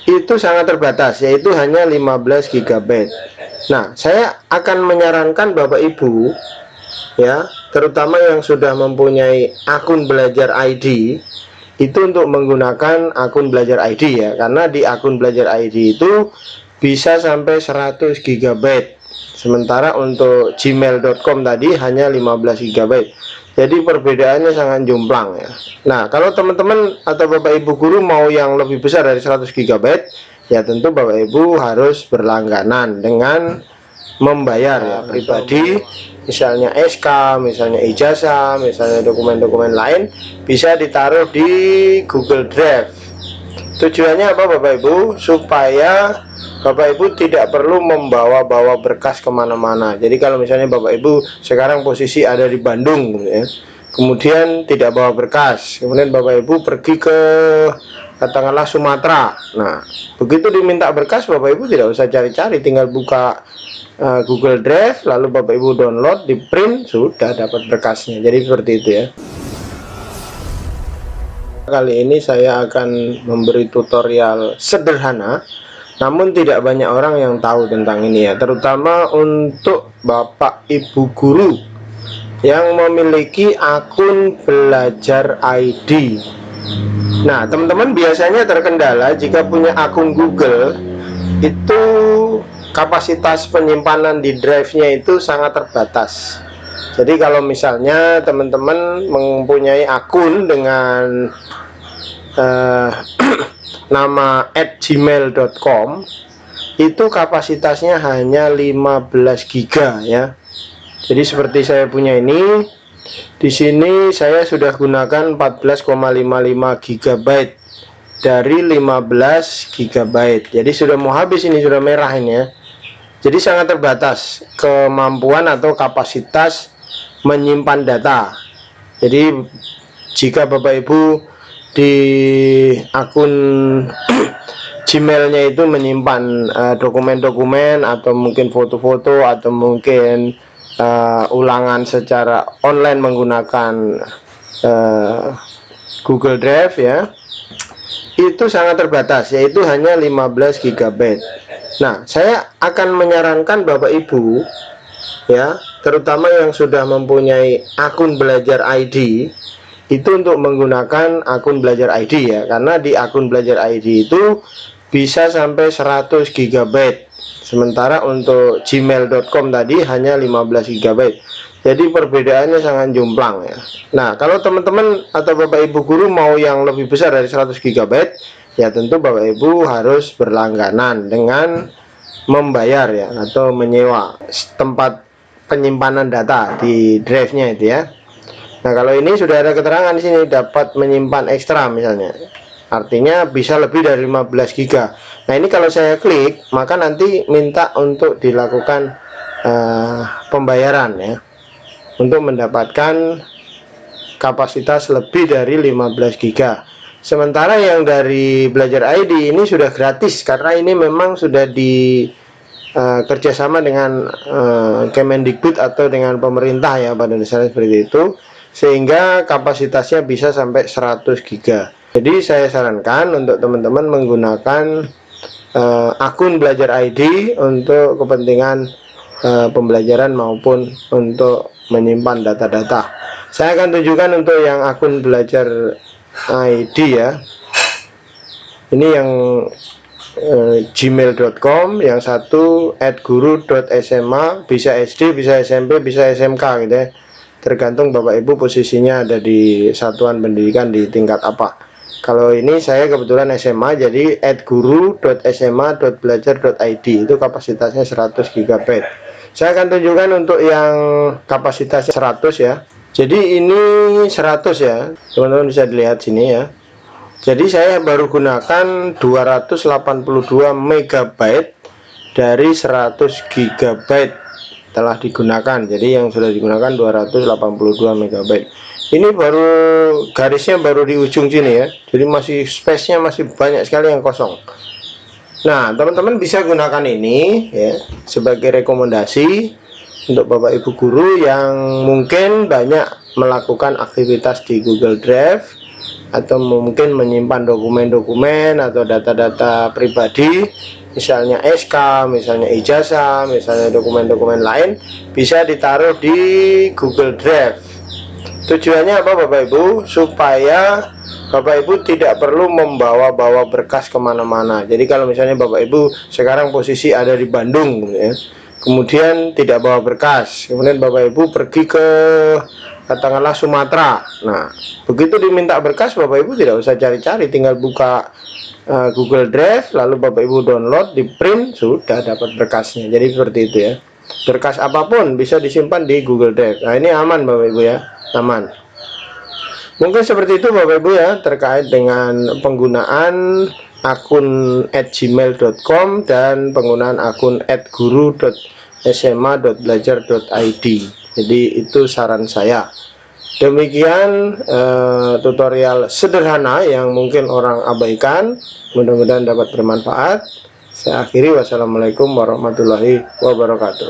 itu sangat terbatas, yaitu hanya 15 GB. Nah, saya akan menyarankan Bapak Ibu ya, terutama yang sudah mempunyai akun Belajar ID, itu untuk menggunakan akun Belajar ID ya, karena di akun Belajar ID itu bisa sampai 100 GB. Sementara untuk gmail.com tadi hanya 15 GB. Jadi perbedaannya sangat jomplang ya. Nah, kalau teman-teman atau Bapak Ibu guru mau yang lebih besar dari 100 GB, ya tentu Bapak Ibu harus berlangganan dengan membayar ya pribadi, misalnya SK, misalnya ijazah, misalnya dokumen-dokumen lain bisa ditaruh di Google Drive. Tujuannya apa Bapak Ibu? Supaya Bapak Ibu tidak perlu membawa-bawa berkas kemana-mana. Jadi kalau misalnya Bapak Ibu sekarang posisi ada di Bandung ya, kemudian tidak bawa berkas, kemudian Bapak Ibu pergi ke katakanlah Sumatera. Nah, begitu diminta berkas Bapak Ibu tidak usah cari-cari, tinggal buka Google Drive, lalu Bapak Ibu download, di print, sudah dapat berkasnya. Jadi seperti itu ya. Kali ini saya akan memberi tutorial sederhana, namun tidak banyak orang yang tahu tentang ini ya, terutama untuk Bapak Ibu guru yang memiliki akun Belajar ID. Nah, teman-teman biasanya terkendala jika punya akun Google, itu kapasitas penyimpanan di drive-nya itu sangat terbatas. Jadi kalau misalnya teman-teman mempunyai akun dengan nama @gmail.com, itu kapasitasnya hanya 15 GB ya. Jadi seperti saya punya ini, di sini saya sudah gunakan 14,55 GB dari 15 GB. Jadi sudah mau habis ini, sudah merah ini ya. Jadi sangat terbatas kemampuan atau kapasitas menyimpan data. Jadi jika Bapak Ibu di akun Gmailnya itu menyimpan dokumen-dokumen atau mungkin foto-foto atau mungkin ulangan secara online menggunakan Google Drive ya, itu sangat terbatas, yaitu hanya 15 GB. Nah, saya akan menyarankan Bapak Ibu ya, terutama yang sudah mempunyai akun Belajar ID, itu untuk menggunakan akun Belajar ID ya, karena di akun Belajar ID itu bisa sampai 100 GB. Sementara untuk gmail.com tadi hanya 15 GB. Jadi perbedaannya sangat jomplang ya. Nah, kalau teman-teman atau Bapak Ibu guru mau yang lebih besar dari 100 GB, ya tentu Bapak Ibu harus berlangganan dengan membayar ya, atau menyewa tempat penyimpanan data di drive-nya itu ya. Nah, kalau ini sudah ada keterangan di sini dapat menyimpan ekstra misalnya, artinya bisa lebih dari 15 GB. Nah, ini kalau saya klik, maka nanti minta untuk dilakukan pembayaran ya, untuk mendapatkan kapasitas lebih dari 15 GB. Sementara yang dari Belajar ID ini sudah gratis, karena ini memang sudah di kerjasama dengan Kemendikbud atau dengan pemerintah ya, pada dasarnya seperti itu, sehingga kapasitasnya bisa sampai 100 GB. Jadi saya sarankan untuk teman-teman menggunakan akun Belajar ID untuk kepentingan pembelajaran maupun untuk menyimpan data-data. Saya akan tunjukkan untuk yang akun Belajar ID ya. Ini yang gmail.com, yang satu @guru.sma, bisa SD, bisa SMP, bisa SMK gitu ya, tergantung Bapak Ibu posisinya ada di satuan pendidikan di tingkat apa. Kalau ini saya kebetulan SMA, jadi @guru.sma.belajar.id, itu kapasitasnya 100 GB. Saya akan tunjukkan untuk yang kapasitasnya 100 ya. Jadi ini 100 ya, teman-teman bisa dilihat sini ya. Jadi saya baru gunakan 282 MB dari 100 GB telah digunakan. Jadi yang sudah digunakan 282 MB. Ini baru garisnya baru di ujung sini ya. Jadi masih space-nya masih banyak sekali yang kosong. Nah, teman-teman bisa gunakan ini ya sebagai rekomendasi untuk Bapak Ibu guru yang mungkin banyak melakukan aktivitas di Google Drive atau mungkin menyimpan dokumen-dokumen atau data-data pribadi, misalnya SK, misalnya ijazah, misalnya dokumen-dokumen lain, bisa ditaruh di Google Drive. Tujuannya apa Bapak Ibu? Supaya Bapak Ibu tidak perlu membawa-bawa berkas kemana-mana. Jadi kalau misalnya Bapak Ibu sekarang posisi ada di Bandung ya, kemudian tidak bawa berkas, kemudian Bapak Ibu pergi ke katakanlah Sumatera. Nah, begitu diminta berkas, Bapak Ibu tidak usah cari-cari, tinggal buka Google Drive, lalu Bapak Ibu download, di print, sudah dapat berkasnya. Jadi seperti itu ya. Berkas apapun bisa disimpan di Google Drive. Nah, ini aman Bapak Ibu ya, aman. Mungkin seperti itu Bapak Ibu ya, terkait dengan penggunaan akun @gmail.com dan penggunaan akun @guru.sma.belajar.id. Jadi itu saran saya. Demikian tutorial sederhana yang mungkin orang abaikan, mudah-mudahan dapat bermanfaat. Saya akhiri, wassalamualaikum warahmatullahi wabarakatuh.